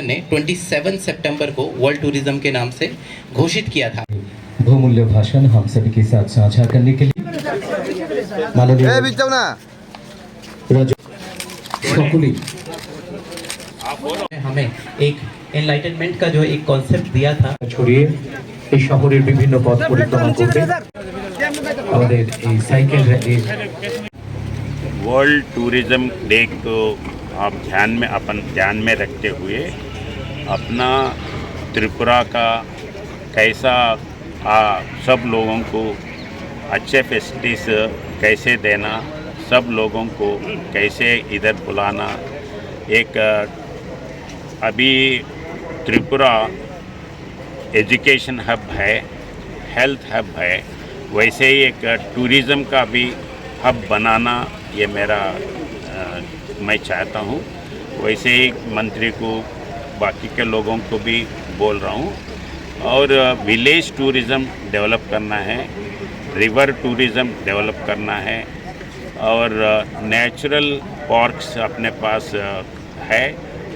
ने 27 सितंबर को world tourism के नाम से घोषित किया था। बहुमूल्य भाषण हम सभी के साथ साझा करने के लिए हमें एक एनलाइटनमेंट का जो एक कॉन्सेप्ट दिया था, ছড়িয়ে এই শহরের বিভিন্ন পথ পরিক্রমা করবে আমাদের এই cycle rally. World tourism day को आप ध्यान में रखते हुए अपना त्रिपुरा का कैसा सब लोगों को अच्छे फैसिलिटीज़ कैसे देना, सब लोगों को कैसे इधर बुलाना। एक अभी त्रिपुरा एजुकेशन हब है, हेल्थ हब है, वैसे ही एक टूरिज़म का भी हब बनाना ये मेरा मैं चाहता हूँ। वैसे ही मंत्री को बाकी के लोगों को भी बोल रहा हूँ। और विलेज टूरिज़म डेवलप करना है, रिवर टूरिज़म डेवलप करना है, और नेचुरल पार्क्स अपने पास है,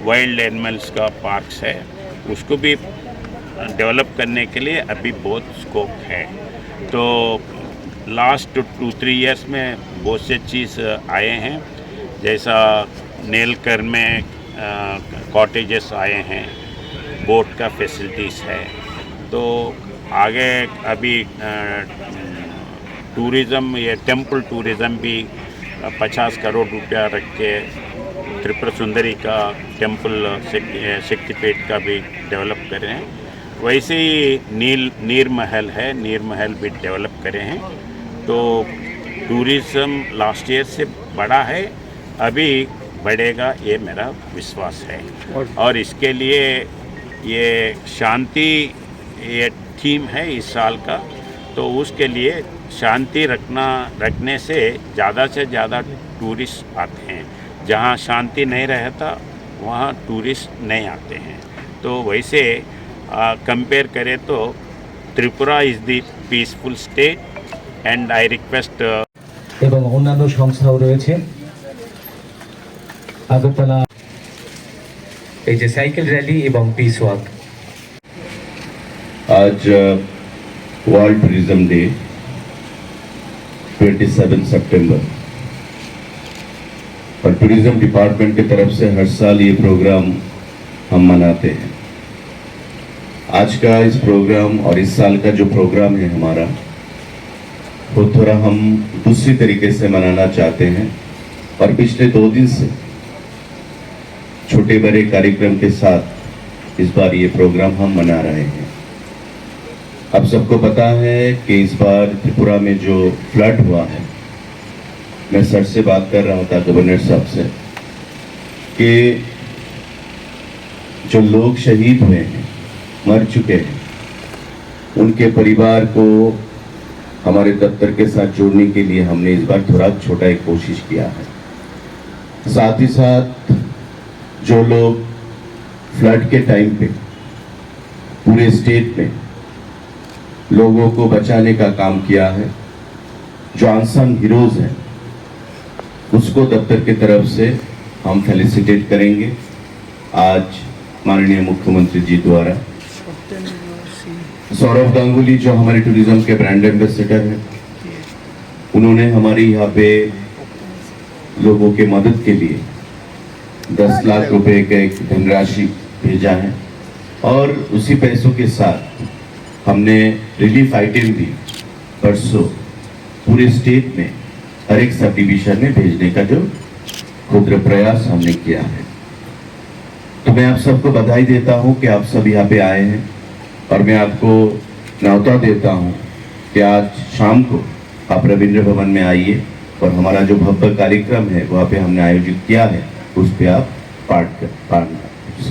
वाइल्ड एनिमल्स का पार्क्स है, उसको भी डेवलप करने के लिए अभी बहुत स्कोप है। तो लास्ट 2-3 इयर्स में बहुत से चीज़ आए हैं, जैसा नेलकर में कॉटेजेस आए हैं, बोट का फैसिलिटीज़ है। तो आगे अभी टूरिज़म, ये टेम्पल टूरिज़म भी 50 करोड़ रुपया रख के त्रिपुरा सुंदरी का टेम्पल शक्तिपीठ का भी डेवलप कर रहे हैं। वैसे ही नीर महल है, नीर महल भी डेवलप करे हैं। तो टूरिज़म लास्ट ईयर से बड़ा है, अभी बढ़ेगा, ये मेरा विश्वास है। और इसके लिए ये शांति ये थीम है इस साल का, तो उसके लिए शांति रखने से ज़्यादा टूरिस्ट आते हैं। जहाँ शांति नहीं रहता वहाँ टूरिस्ट नहीं आते हैं। तो वैसे कंपेयर करें तो Tripura is the peaceful state and I request এবং অন্যান্য সংস্থাও রয়েছে আগরতলা এই যে সাইকেল র্যালি এবং পিস ওয়াক। आज वर्ल्ड टूरिज्म डे 27 सितंबर और टूरिज्म डिपार्टमेंट की तरफ से हर साल ये प्रोग्राम हम मनाते हैं। आज का इस प्रोग्राम और इस साल का जो प्रोग्राम है हमारा, वो थोड़ा हम दूसरी तरीके से मनाना चाहते हैं। और पिछले 2 दिन से छोटे बड़े कार्यक्रम के साथ इस बार ये प्रोग्राम हम मना रहे हैं। अब सबको पता है कि इस बार त्रिपुरा में जो फ्लड हुआ है, मैं सर से बात कर रहा था गवर्नर साहब से कि जो लोग शहीद हुए हैं, मर चुके हैं, उनके परिवार को हमारे दफ्तर के साथ जोड़ने के लिए हमने इस बार थोड़ा छोटा एक कोशिश किया है। साथ ही साथ जो लोग फ्लड के टाइम पे पूरे स्टेट में लोगों को बचाने का काम किया है, जो अनसंग हीरोज हैं, उसको दफ्तर की तरफ से हम फेलिसिटेट करेंगे। आज माननीय मुख्यमंत्री जी द्वारा सौरभ गांगुली जो हमारे टूरिज्म के ब्रांड एम्बेसडर हैं, उन्होंने हमारे यहाँ पे लोगों के मदद के लिए 10 लाख रुपए का एक धनराशि भेजा है। और उसी पैसों के साथ हमने रिलीफ आइटम भी परसों पूरे स्टेट में हर एक सब डिवीजन में भेजने का जो क्षुद्र प्रयास हमने किया है। तो मैं आप सबको बधाई देता हूं कि आप सब यहाँ पे आए हैं। और मैं आपको न्यौता देता हूं कि आज शाम को आप रविंद्र भवन में आइए और हमारा जो भव्य कार्यक्रम है वहाँ पे हमने आयोजित किया है, उस पे आप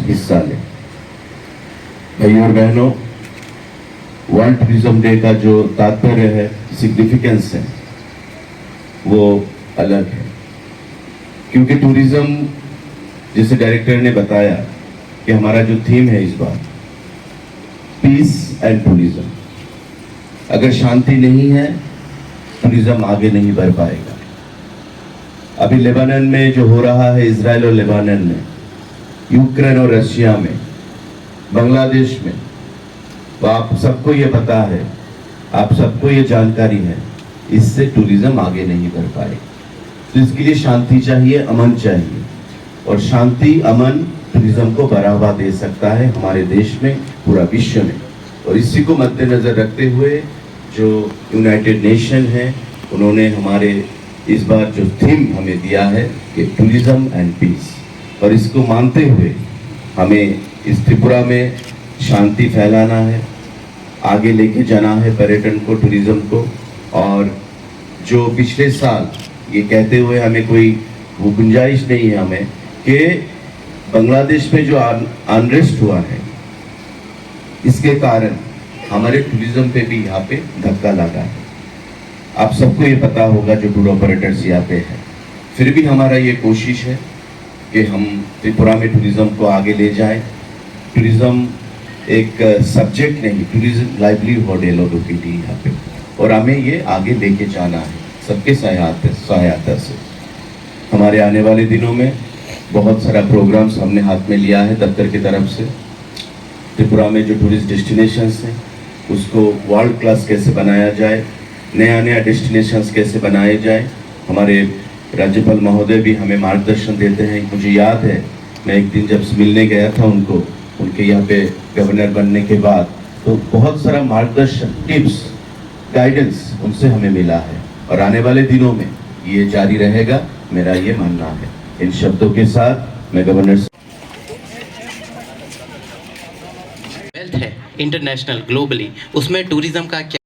हिस्सा लें। भाइयों और बहनों, वर्ल्ड टूरिज्म डे का जो तात्पर्य है, सिग्निफिकेंस है, वो अलग है। क्योंकि टूरिज्म, जैसे डायरेक्टर ने बताया कि हमारा जो थीम है इस बार पीस एंड टूरिज्म। अगर शांति नहीं है, टूरिज्म आगे नहीं बढ़ पाएगा। अभी लेबानन में जो हो रहा है, इजराइल और लेबानन में, यूक्रेन और रशिया में, बांग्लादेश में, तो आप सबको ये पता है, आप सबको ये जानकारी है, इससे टूरिज्म आगे नहीं बढ़ पाए। तो इसके लिए शांति चाहिए, अमन चाहिए, और शांति अमन टूरिज्म को बढ़ावा दे सकता है हमारे देश में, पूरा विश्व में। और इसी को मद्देनजर रखते हुए जो यूनाइटेड नेशन है, उन्होंने हमारे इस बार जो थीम हमें दिया है कि टूरिज्म एंड पीस, और इसको मानते हुए हमें इस त्रिपुरा में शांति फैलाना है, आगे लेके जाना है पर्यटन को, टूरिज्म को। और जो पिछले साल ये कहते हुए हमें कोई गुंजाइश नहीं है हमें कि बांग्लादेश में जो अनरेस्ट हुआ है, इसके कारण हमारे टूरिज्म पे भी यहाँ पे धक्का लगा है। आप सबको ये पता होगा जो टूर ऑपरेटर्स यहाँ पे हैं। फिर भी हमारा ये कोशिश है कि हम त्रिपुरा में टूरिज्म को आगे ले जाएं। टूरिज्म एक सब्जेक्ट नहीं, टूरिज्म लाइवलीहुड है लोगों के लिए यहाँ पे, और हमें ये आगे लेके जाना है सबके सहायता से। हमारे आने वाले दिनों में बहुत सारा प्रोग्राम्स हमने हाथ में लिया है दफ्तर की तरफ से। त्रिपुरा में जो टूरिस्ट डेस्टिनेशंस हैं उसको वर्ल्ड क्लास कैसे बनाया जाए, नया डेस्टिनेशंस कैसे बनाए जाए। हमारे राज्यपाल महोदय भी हमें मार्गदर्शन देते हैं। मुझे याद है मैं एक दिन जब मिलने गया था उनको, उनके यहाँ पे गवर्नर बनने के बाद, तो बहुत सारा मार्गदर्शन, टिप्स, गाइडेंस उनसे हमें मिला है, और आने वाले दिनों में ये जारी रहेगा, मेरा ये मानना है। इन शब्दों के साथ मैं गवर्नर वेल्थ है इंटरनेशनल, ग्लोबली, उसमें टूरिज्म का क्या